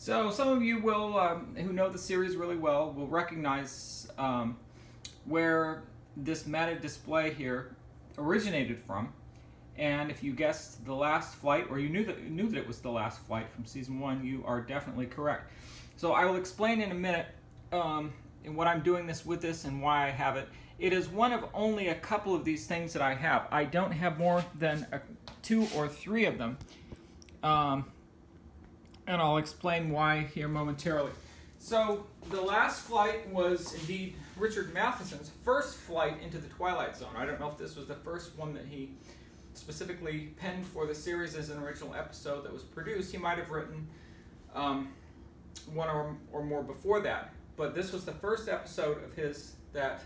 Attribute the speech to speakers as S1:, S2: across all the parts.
S1: So some of you will, who know the series really well, will recognize where this matted display here originated from. And if you guessed the last flight, or you knew that it was the last flight from season 1, you are definitely correct. So I will explain in a minute in what I'm doing with this and why I have it. It is one of only a couple of these things that I have. I don't have more than 2 or 3 of them. And I'll explain why here momentarily. So the last flight was indeed Richard Matheson's first flight into the Twilight Zone. I don't know if this was the first one that he specifically penned for the series as an original episode that was produced. He might have written one or more before that, but this was the first episode of his that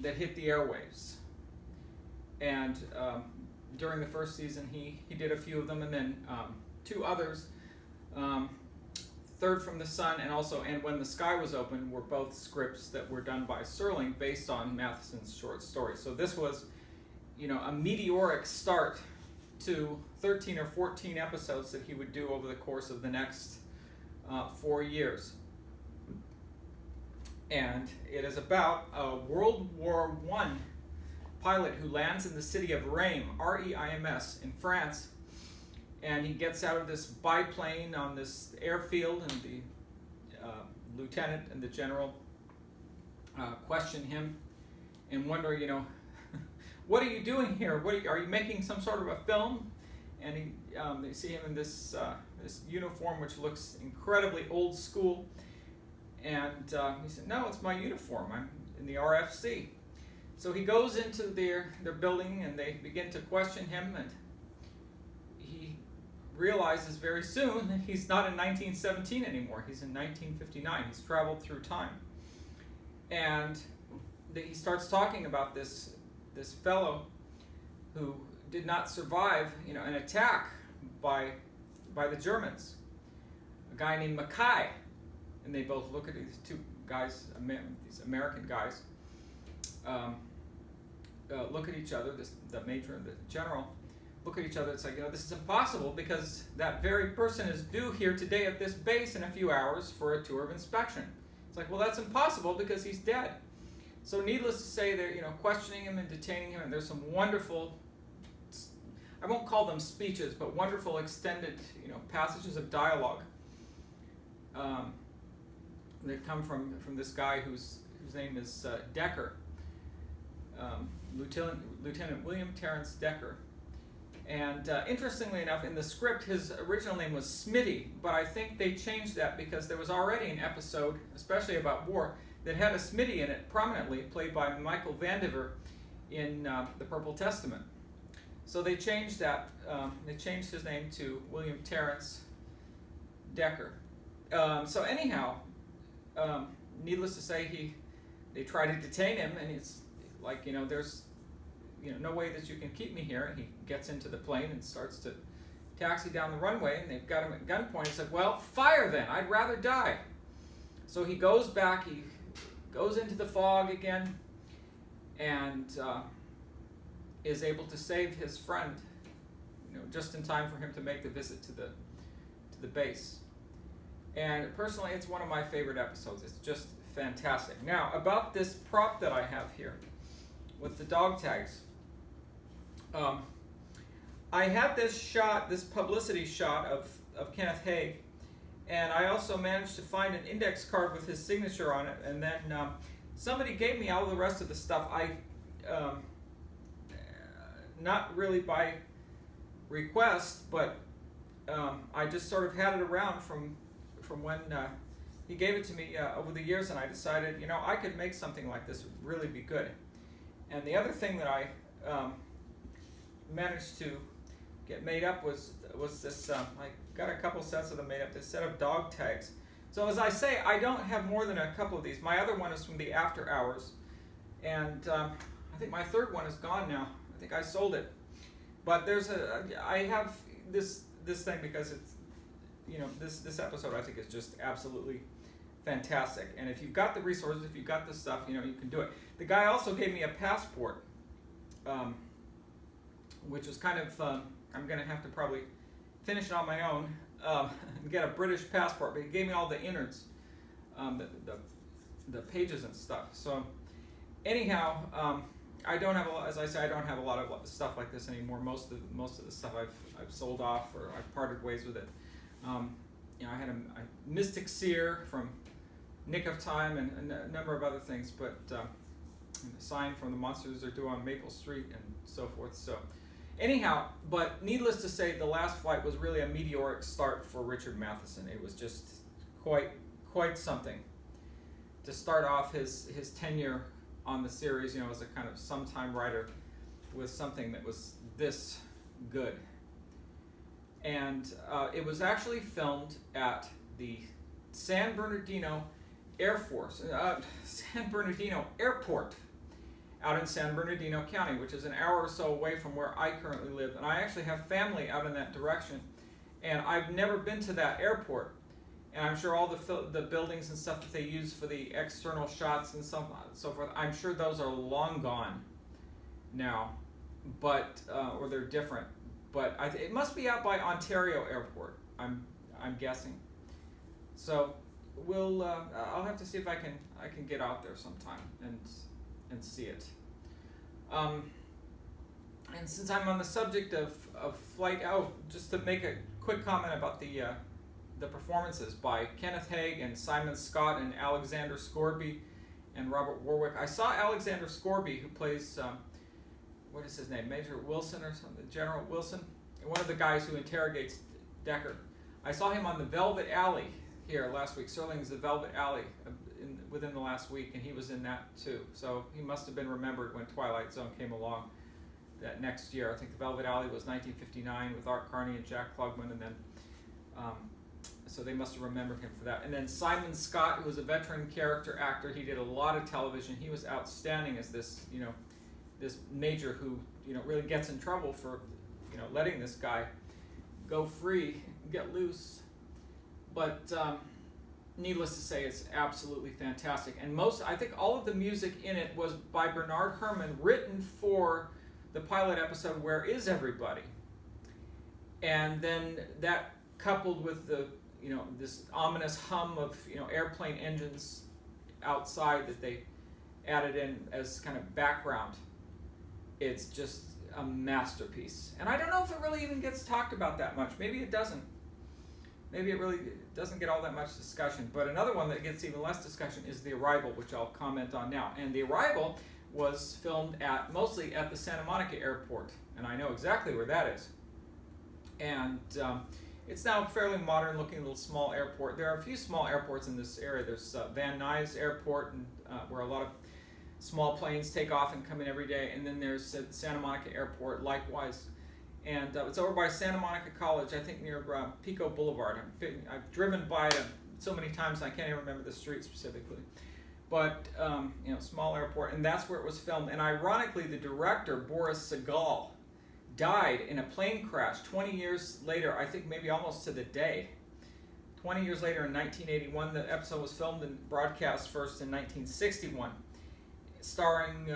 S1: hit the airwaves. And during the first season, he did a few of them, and then 2 others, Third from the Sun and When the Sky Was Open, were both scripts that were done by Serling based on Matheson's short stories. So this was, a meteoric start to 13 or 14 episodes that he would do over the course of the next 4 years. And it is about a World War I pilot who lands in the city of Reims, R-E-I-M-S, in France. And he gets out of this biplane on this airfield, and the lieutenant and the general question him and wonder, what are you doing here? Are you making some sort of a film? And they see him in this uniform, which looks incredibly old school. And he said, "No, it's my uniform. I'm in the RFC." So he goes into their building, and they begin to question him, and he realizes very soon that he's not in 1917 anymore. He's in 1959. He's traveled through time. And he starts talking about this fellow who did not survive, an attack by the Germans, a guy named Haigh. And they both look at these 2 guys, these American guys, look at each other, the major and the general, look at each other and say, this is impossible because that very person is due here today at this base in a few hours for a tour of inspection. It's like, well, that's impossible because he's dead. So needless to say, they're questioning him and detaining him, and there's some wonderful, I won't call them speeches, but wonderful extended passages of dialogue that come from this guy whose name is Decker, Lieutenant William Terence Decker. And interestingly enough, in the script, his original name was Smitty, but I think they changed that because there was already an episode, especially about war, that had a Smitty in it prominently, played by Michael Vandiver in The Purple Testament. So they changed that. They changed his name to William Terence Decker. So anyhow, needless to say, they try to detain him, and it's like, there's no way that you can keep me here. And he gets into the plane and starts to taxi down the runway, and they've got him at gunpoint. He said, "Well, fire then. I'd rather die." So he goes back. He goes into the fog again, and is able to save his friend, just in time for him to make the visit to the base. And personally, it's one of my favorite episodes. It's just fantastic. Now, about this prop that I have here with the dog tags. I had this publicity shot of Kenneth Haigh, and I also managed to find an index card with his signature on it, and then somebody gave me all the rest of the stuff. Not really by request, but I just sort of had it around from when he gave it to me over the years, and I decided, I could make something like this would really be good. And the other thing that I managed to get made up was this, I got a couple sets of them made up, this set of dog tags. So as I say, I don't have more than a couple of these. My other one is from the After Hours, and I think my 3rd one is gone now. I think I sold it. But I have this thing because it's, this episode I think is just absolutely fantastic. And if you've got the resources, if you've got the stuff, you can do it. The guy also gave me a passport, which was kind of, I'm going to have to probably finish it on my own. and get a British passport, but he gave me all the innards, the pages and stuff. So anyhow, I don't have a lot, as I say, I don't have a lot of stuff like this anymore. Most of the stuff I've sold off, or I've parted ways with it. I had a Mystic Seer from Nick of Time and a number of other things, but a sign from the Monsters Are Due on Maple Street and so forth. So anyhow, but needless to say, the last flight was really a meteoric start for Richard Matheson. It was just quite something to start off his tenure on the series, as a kind of sometime writer with something that was this good. And it was actually filmed at the San Bernardino San Bernardino Airport out in San Bernardino County, which is an hour or so away from where I currently live. And I actually have family out in that direction. And I've never been to that airport. And I'm sure all the buildings and stuff that they use for the external shots and so forth, I'm sure those are long gone now, but or they're different. But it must be out by Ontario Airport, I'm guessing. So I'll have to see if I can get out there sometime and see it. And since I'm on the subject of flight, just to make a quick comment about the performances by Kenneth Haigh and Simon Scott and Alexander Scourby and Robert Warwick. I saw Alexander Scourby, who plays, what is his name, Major Wilson or something, General Wilson, one of the guys who interrogates Deckard. I saw him on the Velvet Alley here last week. Serling's The Velvet Alley within the last week, and he was in that too. So he must have been remembered when Twilight Zone came along that next year. I think The Velvet Alley was 1959 with Art Carney and Jack Klugman, and then so they must have remembered him for that. And then Simon Scott, who was a veteran character actor, he did a lot of television. He was outstanding as this, this major who, really gets in trouble for, letting this guy go free, get loose. But needless to say, it's absolutely fantastic. And I think all of the music in it was by Bernard Herrmann, written for the pilot episode, Where Is Everybody? And then that coupled with the this ominous hum of airplane engines outside that they added in as kind of background, it's just a masterpiece. And I don't know if it really even gets talked about that much. Maybe it doesn't. Maybe it really doesn't get all that much discussion. But another one that gets even less discussion is The Arrival, which I'll comment on now. And The Arrival was filmed mostly at the Santa Monica Airport, and I know exactly where that is. And it's now a fairly modern-looking little small airport. There are a few small airports in this area. There's Van Nuys Airport, and where a lot of small planes take off and come in every day. And then there's Santa Monica Airport, likewise. And it's over by Santa Monica College, I think near Pico Boulevard. I've driven by it so many times I can't even remember the street specifically. But, small airport, and that's where it was filmed. And ironically, the director, Boris Sagal, died in a plane crash 20 years later, I think maybe almost to the day. 20 years later in 1981, the episode was filmed and broadcast first in 1961, starring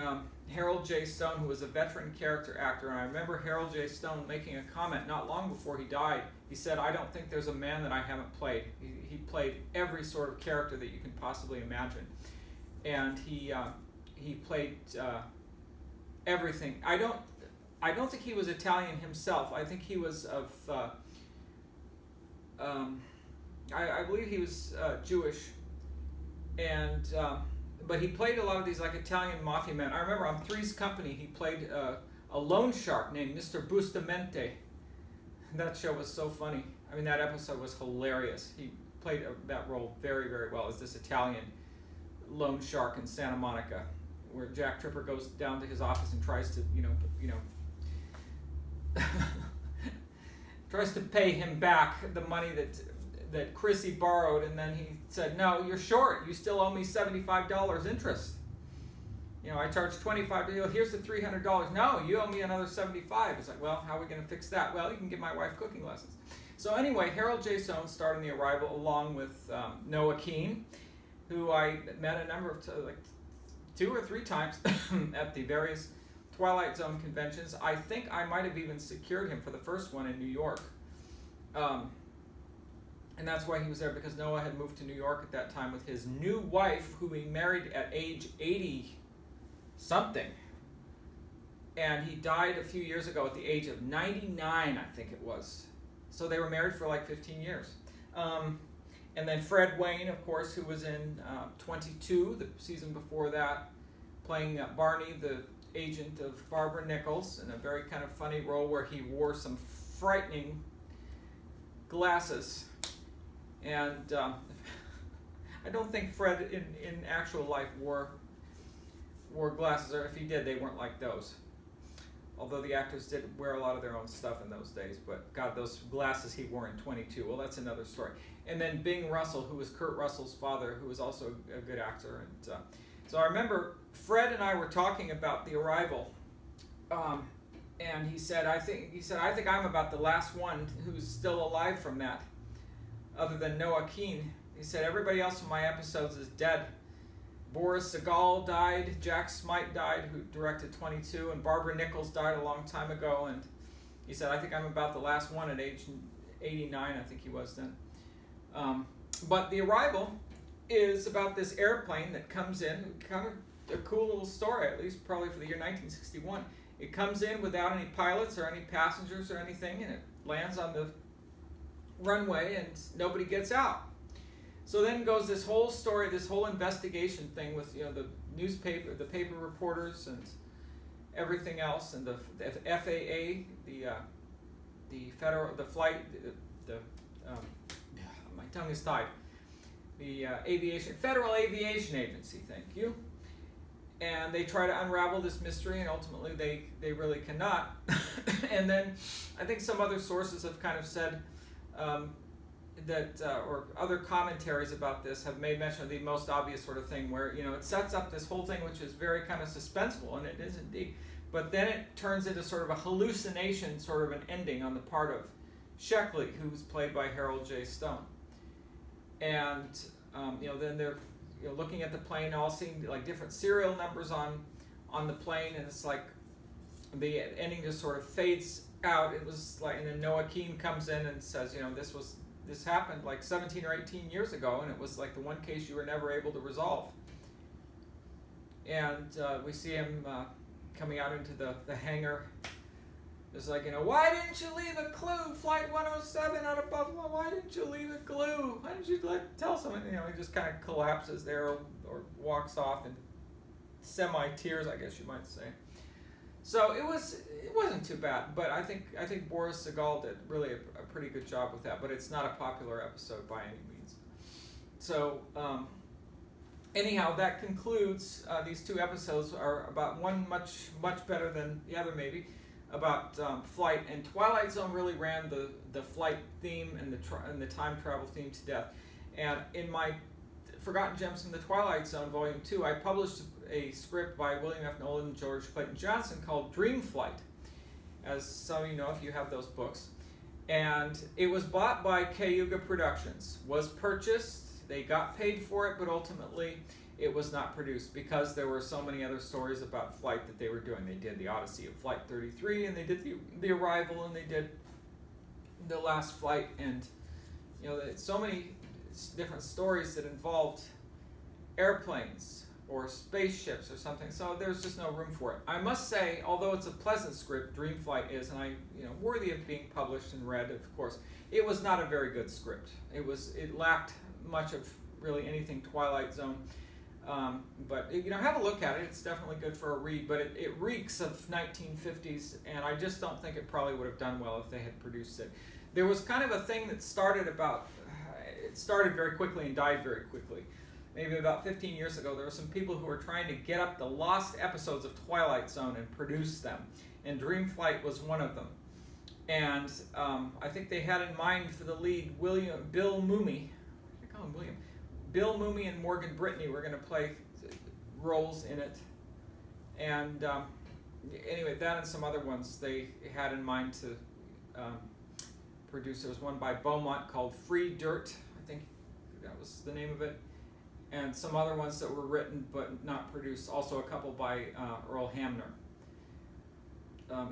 S1: Harold J. Stone, who was a veteran character actor. And I remember Harold J. Stone making a comment not long before he died. He said, "I don't think there's a man that I haven't played." He played every sort of character that you can possibly imagine. And he played everything. I don't think he was Italian himself. I think he was of, I believe he was Jewish, and but he played a lot of these like Italian mafia men. I remember on Three's Company he played a loan shark named Mr. Bustamante. That show was so funny. I mean, that episode was hilarious. He played that role very, very well as this Italian loan shark in Santa Monica, where Jack Tripper goes down to his office and tries to, tries to pay him back the money that Chrissy borrowed, and then he said, "No, you're short. You still owe me $75 interest. I charged $25. Here's the $300. No, you owe me another $75. It's like, well, how are we going to fix that? Well, you can give my wife cooking lessons. So anyway, Harold J. Stone starred in The Arrival along with Noah Keane, who I met a number of, like 2 or 3 times at the various Twilight Zone conventions. I think I might have even secured him for the first one in New York. And that's why he was there, because Noah had moved to New York at that time with his new wife, who he married at age 80 something. And he died a few years ago at the age of 99, I think it was. So they were married for like 15 years. And then Fred Wayne, of course, who was in 22, the season before that, playing Barney, the agent of Barbara Nichols, in a very kind of funny role where he wore some frightening glasses. And I don't think Fred in actual life wore glasses, or if he did, they weren't like those. Although the actors did wear a lot of their own stuff in those days, but God, those glasses he wore in 22, well, that's another story. And then Bing Russell, who was Kurt Russell's father, who was also a good actor. And so I remember Fred and I were talking about The Arrival, and he said, I think I'm about the last one who's still alive from that, other than Noah Keane. He said, everybody else in my episodes is dead. Boris Sagal died, Jack Smite died, who directed 22, and Barbara Nichols died a long time ago. And he said, I think I'm about the last one at age 89, I think he was then. But The Arrival is about this airplane that comes in, kind of a cool little story, at least probably for the year 1961. It comes in without any pilots or any passengers or anything, and it lands on the runway and nobody gets out. So then goes this whole story, this whole investigation thing with the newspaper, the paper reporters, and everything else, and the FAA, my tongue is tied. The Federal Aviation Agency. Thank you. And they try to unravel this mystery, and ultimately they really cannot. And then I think some other sources have kind of said. Or other commentaries about this have made mention of the most obvious sort of thing where, it sets up this whole thing which is very kind of suspenseful, and it is indeed, but then it turns into sort of a hallucination, sort of an ending on the part of Sheckley, who's played by Harold J. Stone. And, then they're looking at the plane, all seeing like different serial numbers on the plane, and it's like the ending just sort of fades out. It was like, and then Noah Keane comes in and says, this happened like 17 or 18 years ago, and it was like the one case you were never able to resolve. And we see him coming out into the hangar. It's like, why didn't you leave a clue? Flight 107 out of Buffalo, why didn't you leave a clue? Why didn't you tell someone? He just kind of collapses there or walks off in semi-tears, I guess you might say. So it wasn't too bad, but I think Boris Sagal did really a pretty good job with that, but it's not a popular episode by any means. So anyhow, that concludes these two episodes. Are about one much better than the other, maybe, about flight, and Twilight Zone really ran the flight theme and the time travel theme to death. And in my Forgotten Gems from the Twilight Zone, Volume 2, I published a script by William F. Nolan and George Clayton Johnson called Dream Flight, as some of you know if you have those books. And it was bought by Cayuga Productions, was purchased, they got paid for it, but ultimately it was not produced because there were so many other stories about flight that they were doing. They did the Odyssey of Flight 33, and they did the Arrival, and they did the Last Flight, and so many different stories that involved airplanes or spaceships or something, so there's just no room for it. I must say, although it's a pleasant script, Dream Flight is, and worthy of being published and read, of course, it was not a very good script. It lacked much of really anything Twilight Zone, but have a look at it. It's definitely good for a read, but it reeks of 1950s, and I just don't think it probably would have done well if they had produced it. There was kind of a thing that started very quickly and died very quickly. Maybe about 15 years ago, there were some people who were trying to get up the lost episodes of Twilight Zone and produce them, and Dream Flight was one of them. And I think they had in mind for the lead Bill Mumy. I call him William. Bill Mumy and Morgan Brittany were going to play roles in it. And anyway, that and some other ones they had in mind to produce. There was one by Beaumont called Free Dirt. I think that was the name of it. And some other ones that were written but not produced. Also a couple by Earl Hamner.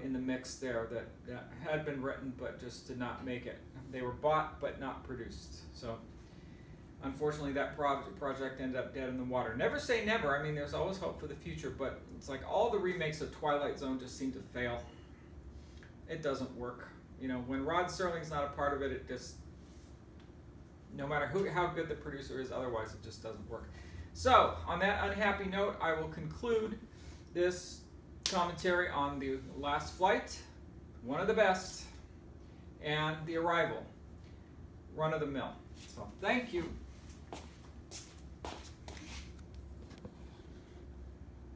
S1: in the mix there that had been written but just did not make it. They were bought but not produced. So unfortunately that project ended up dead in the water. Never say never. I mean, there's always hope for the future, but it's like all the remakes of Twilight Zone just seem to fail. It doesn't work. You know, when Rod Serling's not a part of it, it just, no matter how good the producer is, otherwise it just doesn't work. So, on that unhappy note, I will conclude this commentary on The Last Flight, one of the best, and The Arrival, run of the mill. So, thank you.